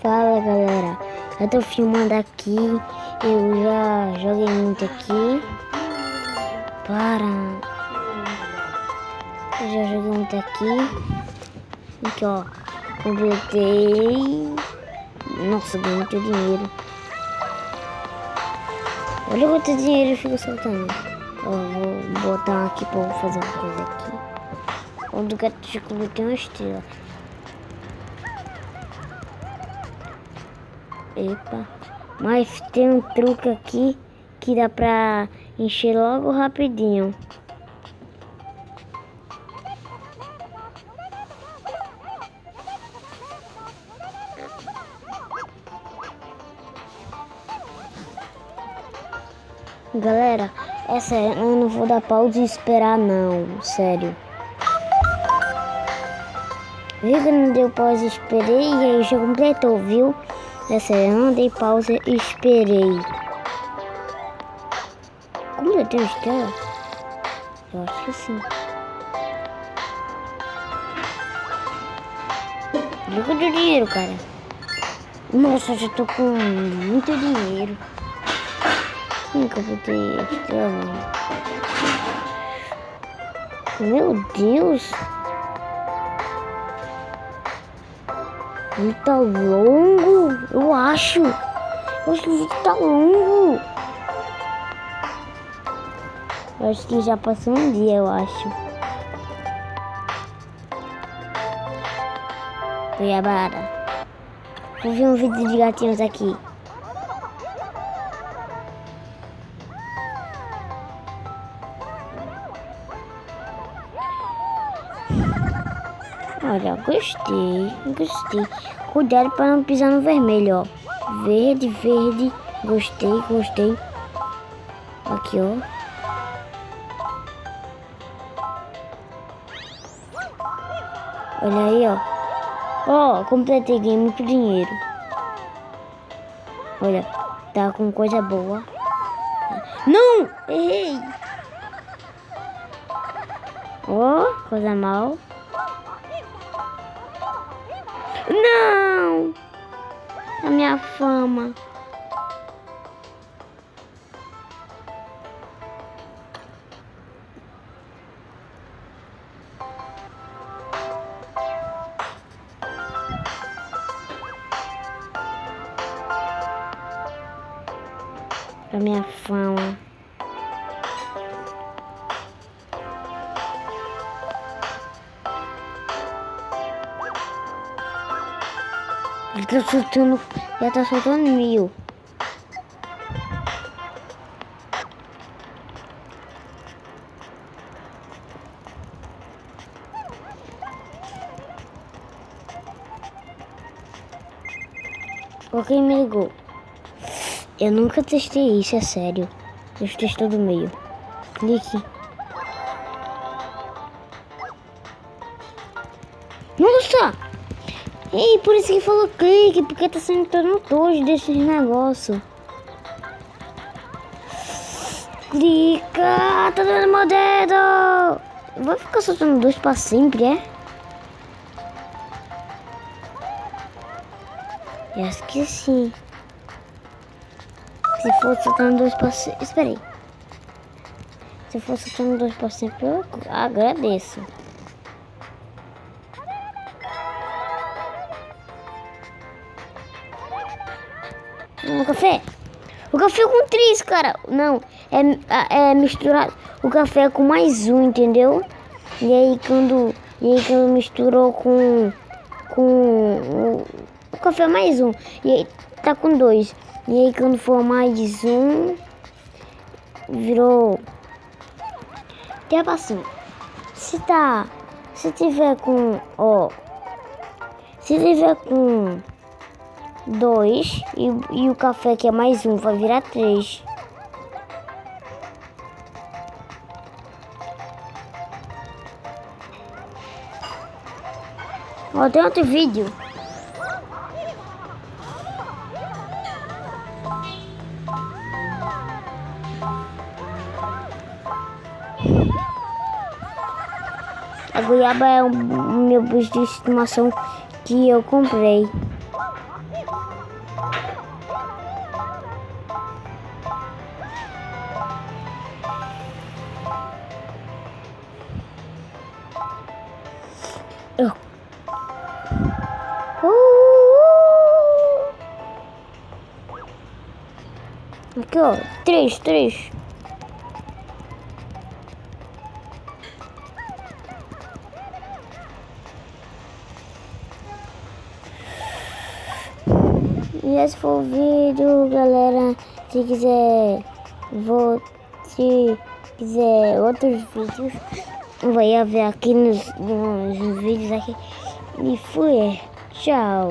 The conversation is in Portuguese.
Fala galera, eu tô filmando aqui, eu já joguei muito aqui. Eu já joguei muito aqui. Aqui ó, completei. Nossa, ganhei muito dinheiro. Olha quanto dinheiro fica soltando. Ó, vou botar aqui pra eu fazer uma coisa aqui. O do gato de clube tem uma estrela. Epa, mas tem um truque aqui que dá pra encher logo rapidinho. Galera, é sério, eu não vou dar pausa e esperar não, sério. Viu que não deu pausa e esperei e aí já completou, viu? É sério, eu não dei pausa e esperei. Completei a estrela? Eu acho que sim. Olha quanto dinheiro, cara. Nossa, eu já tô com muito dinheiro. Nunca botei estrela. Meu Deus. Ele tá longo, eu acho. Eu acho que o vídeo tá longo. Eu acho que já passou um dia, eu acho. Goiabada. Vou ver um vídeo de gatinhos aqui. Olha, gostei. Cuidado para não pisar no vermelho, ó. Verde, gostei. Aqui, ó. Olha aí, ó. Ó, completei, ganhei muito dinheiro. Olha, tá com coisa boa. Não! Errei! Ó, coisa mal. Não! A minha fama. A minha fama. Ele tá soltando, já tá soltando 1000. Ok, me ligou. Eu nunca testei isso, é sério. Deixa eu testar do meio. Clique. Nossa! Ei, por isso que falou clique, porque tá saindo todo todos desses negócios. Clica, tá dando meu dedo. Vai ficar soltando 2 pra sempre, é? Eu acho que sim. Se for soltando 2 pra sempre... Espera aí. Se for soltando 2 pra sempre, eu agradeço. O café com 3, cara. Não, é misturado. O café é com mais um, entendeu? E aí quando misturou com o café mais um. E aí tá com 2. E aí quando for mais um, virou. Tipo assim, se tiver com 2 e o café que é mais um vai virar 3. Ó, tem outro vídeo. A goiaba é o meu bicho de estimação que eu comprei. Uh. Aqui, ó. Três. E esse foi o vídeo, galera. Se quiser outros vídeos, vai ver aqui nos vídeos aqui. E fui. Tchau.